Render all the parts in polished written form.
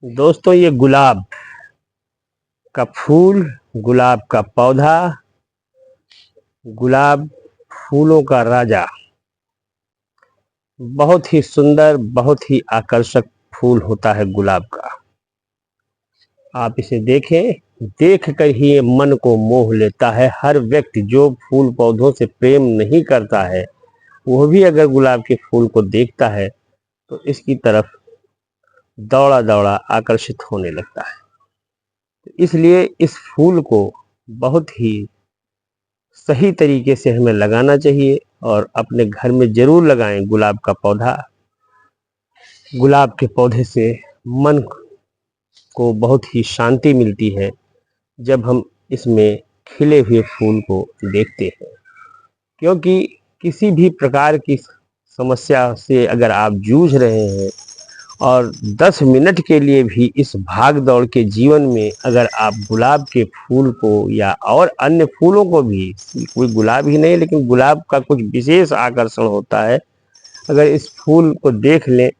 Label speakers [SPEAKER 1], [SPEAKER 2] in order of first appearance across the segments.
[SPEAKER 1] दोस्तों ये गुलाब का फूल, गुलाब का पौधा, गुलाब फूलों का राजा, बहुत ही सुंदर, बहुत ही आकर्षक फूल होता है गुलाब का। आप इसे देखें, देख कर ही ये मन को मोह लेता है। हर व्यक्ति जो फूल पौधों से प्रेम नहीं करता है, वह भी अगर गुलाब के फूल को देखता है तो इसकी तरफ दौड़ा दौड़ा आकर्षित होने लगता है। इसलिए इस फूल को बहुत ही सही तरीके से हमें लगाना चाहिए और अपने घर में जरूर लगाएं गुलाब का पौधा। गुलाब के पौधे से मन को बहुत ही शांति मिलती है जब हम इसमें खिले हुए फूल को देखते हैं, क्योंकि किसी भी प्रकार की समस्या से अगर आप जूझ रहे हैं और 10 मिनट के लिए भी इस भाग दौड़ के जीवन में अगर आप गुलाब के फूल को या और अन्य फूलों को भी, कोई गुलाब ही नहीं लेकिन गुलाब का कुछ विशेष आकर्षण होता है, अगर इस फूल को देख लें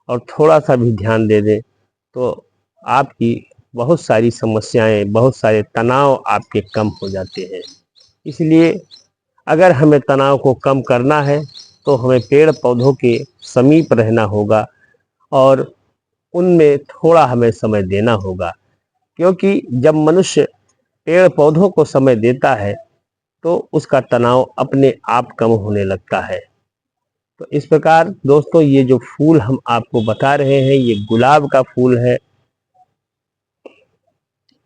[SPEAKER 1] और थोड़ा सा भी ध्यान दे दें तो आपकी बहुत सारी समस्याएं, बहुत सारे तनाव आपके कम हो जाते हैं। इसलिए अगर हमें तनाव को कम करना है तो हमें पेड़ पौधों के समीप रहना होगा और उनमें थोड़ा हमें समय देना होगा, क्योंकि जब मनुष्य पेड़ पौधों को समय देता है तो उसका तनाव अपने आप कम होने लगता है। तो इस प्रकार दोस्तों ये जो फूल हम आपको बता रहे हैं, ये गुलाब का फूल है।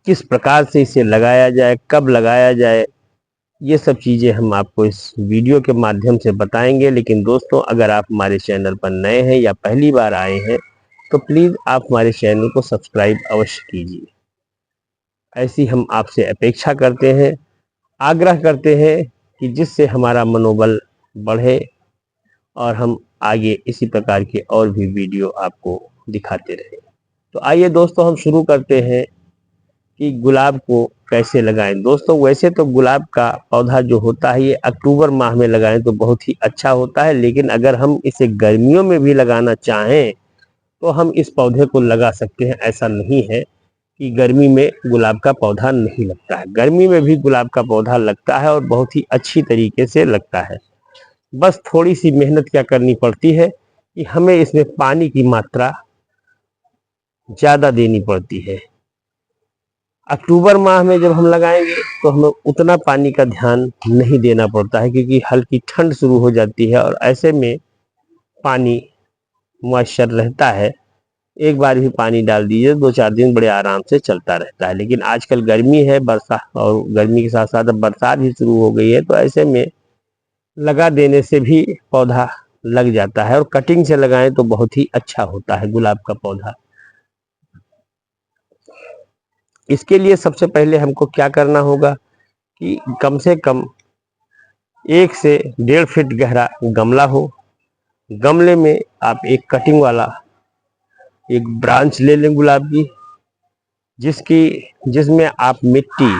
[SPEAKER 1] किस प्रकार से इसे लगाया जाए, कब लगाया जाए, ये सब चीज़ें हम आपको इस वीडियो के माध्यम से बताएंगे। लेकिन दोस्तों अगर आप हमारे चैनल पर नए हैं या पहली बार आए हैं तो प्लीज़ आप हमारे चैनल को सब्सक्राइब अवश्य कीजिए। ऐसी हम आपसे अपेक्षा करते हैं, आग्रह करते हैं कि जिससे हमारा मनोबल बढ़े और हम आगे इसी प्रकार के और भी वीडियो आपको दिखाते रहें। तो आइए दोस्तों हम शुरू करते हैं कि गुलाब को कैसे लगाएं। दोस्तों वैसे तो गुलाब का पौधा जो होता है ये अक्टूबर माह में लगाएं तो बहुत ही अच्छा होता है, लेकिन अगर हम इसे गर्मियों में भी लगाना चाहें तो हम इस पौधे को लगा सकते हैं। ऐसा नहीं है कि गर्मी में गुलाब का पौधा नहीं लगता है, गर्मी में भी गुलाब का पौधा लगता है और बहुत ही अच्छी तरीके से लगता है। बस थोड़ी सी मेहनत क्या करनी पड़ती है कि हमें इसमें पानी की मात्रा ज़्यादा देनी पड़ती है। अक्टूबर माह में जब हम लगाएंगे तो हमें उतना पानी का ध्यान नहीं देना पड़ता है, क्योंकि हल्की ठंड शुरू हो जाती है और ऐसे में पानी मॉइस्चर रहता है। एक बार भी पानी डाल दीजिए 2-4 दिन बड़े आराम से चलता रहता है। लेकिन आजकल गर्मी है, बरसात, और गर्मी के साथ साथ अब बरसात भी शुरू हो गई है, तो ऐसे में लगा देने से भी पौधा लग जाता है और कटिंग से लगाएं तो बहुत ही अच्छा होता है गुलाब का पौधा। इसके लिए सबसे पहले हमको क्या करना होगा कि कम से कम 1 से 1.5 फीट गहरा गमला हो। गमले में आप एक कटिंग वाला एक ब्रांच ले लें गुलाब की, जिसमें आप मिट्टी,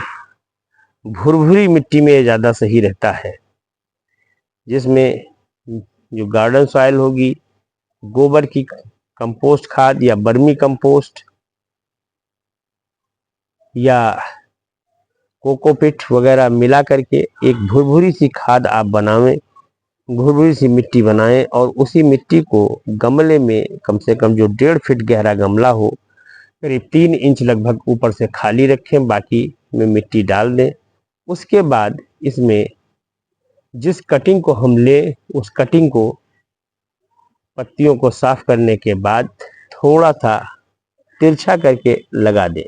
[SPEAKER 1] भुरभुरी मिट्टी में ज़्यादा सही रहता है, जिसमें जो गार्डन सॉइल होगी, गोबर की कंपोस्ट खाद या बर्मी कंपोस्ट या कोकोपीट वगैरह मिला करके एक भुरभुरी सी खाद आप बनावें, भुरभुरी सी मिट्टी बनाएं और उसी मिट्टी को गमले में कम से कम जो 1.5 फीट गहरा गमला हो, करीब 3 इंच लगभग ऊपर से खाली रखें, बाकी में मिट्टी डाल दें। उसके बाद इसमें जिस कटिंग को हम लें उस कटिंग को, पत्तियों को साफ करने के बाद थोड़ा सा तिरछा करके लगा दें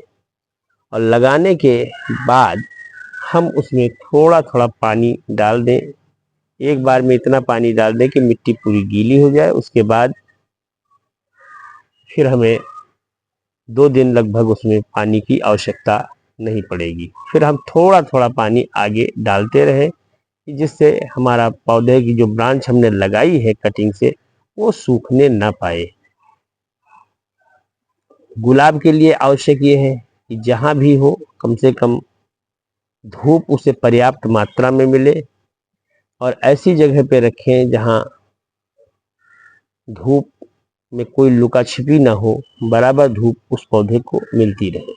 [SPEAKER 1] और लगाने के बाद हम उसमें थोड़ा थोड़ा पानी डाल दें। एक बार में इतना पानी डाल दें कि मिट्टी पूरी गीली हो जाए। उसके बाद फिर हमें 2 दिन लगभग उसमें पानी की आवश्यकता नहीं पड़ेगी। फिर हम थोड़ा थोड़ा पानी आगे डालते रहें, जिससे हमारा पौधे की जो ब्रांच हमने लगाई है कटिंग से वो सूखने ना पाए। गुलाब के लिए आवश्यक ये है कि जहाँ भी हो कम से कम धूप उसे पर्याप्त मात्रा में मिले और ऐसी जगह पे रखें जहाँ धूप में कोई लुका छिपी ना हो, बराबर धूप उस पौधे को मिलती रहे।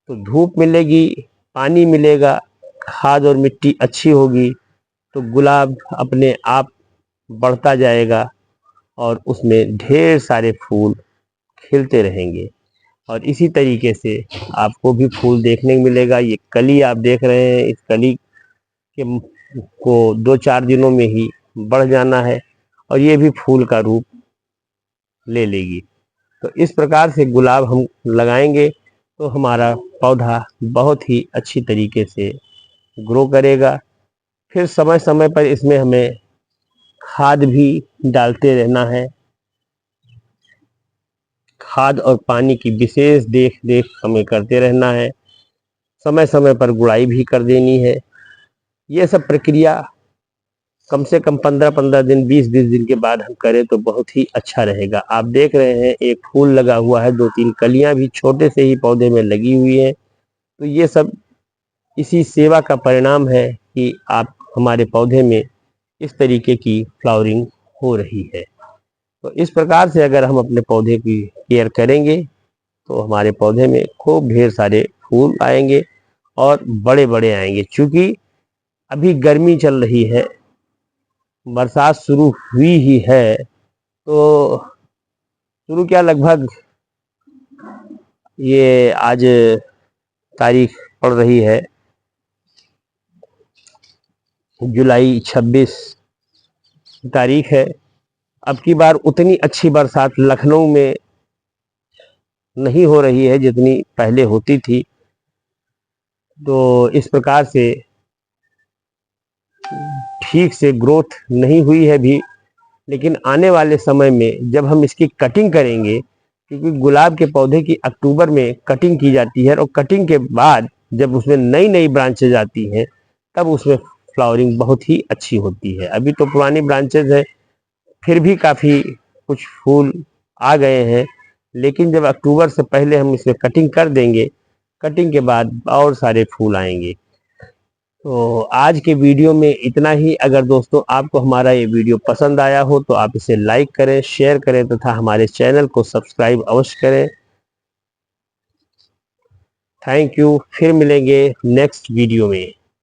[SPEAKER 1] तो धूप मिलेगी, पानी मिलेगा, खाद और मिट्टी अच्छी होगी तो गुलाब अपने आप बढ़ता जाएगा और उसमें ढेर सारे फूल खिलते रहेंगे। और इसी तरीके से आपको भी फूल देखने को मिलेगा। ये कली आप देख रहे हैं, इस कली के को 2-4 दिनों में ही बढ़ जाना है और ये भी फूल का रूप ले लेगी। तो इस प्रकार से गुलाब हम लगाएंगे तो हमारा पौधा बहुत ही अच्छी तरीके से ग्रो करेगा। फिर समय समय पर इसमें हमें खाद भी डालते रहना है। खाद और पानी की विशेष देख रेख हमें करते रहना है। समय समय पर गुड़ाई भी कर देनी है। ये सब प्रक्रिया कम से कम 15-15 दिन, 20-20 दिन के बाद हम करें तो बहुत ही अच्छा रहेगा। आप देख रहे हैं एक फूल लगा हुआ है, 2-3 कलियां भी छोटे से ही पौधे में लगी हुई हैं। तो ये सब इसी सेवा का परिणाम है कि आप हमारे पौधे में इस तरीके की फ्लावरिंग हो रही है। तो इस प्रकार से अगर हम अपने पौधे की केयर करेंगे तो हमारे पौधे में खूब ढेर सारे फूल आएंगे और बड़े बड़े आएंगे। क्योंकि अभी गर्मी चल रही है, बरसात शुरू हुई ही है, तो शुरू क्या, लगभग ये आज तारीख पड़ रही है जुलाई 26 तारीख है। अब की बार उतनी अच्छी बरसात लखनऊ में नहीं हो रही है जितनी पहले होती थी। तो इस प्रकार से ठीक से ग्रोथ नहीं हुई है भी। लेकिन आने वाले समय में जब हम इसकी कटिंग करेंगे, क्योंकि गुलाब के पौधे की अक्टूबर में कटिंग की जाती है और कटिंग के बाद जब उसमें नई नई ब्रांचेज आती हैं तब उसमें फ्लावरिंग बहुत ही अच्छी होती है। अभी तो पुरानी ब्रांचेज है, फिर भी काफ़ी कुछ फूल आ गए हैं। लेकिन जब अक्टूबर से पहले हम इसमें कटिंग कर देंगे, कटिंग के बाद और सारे फूल आएंगे। तो आज के वीडियो में इतना ही। अगर दोस्तों आपको हमारा ये वीडियो पसंद आया हो तो आप इसे लाइक करें, शेयर करें तथा हमारे चैनल को सब्सक्राइब अवश्य करें। Thank you. फिर मिलेंगे नेक्स्ट वीडियो में।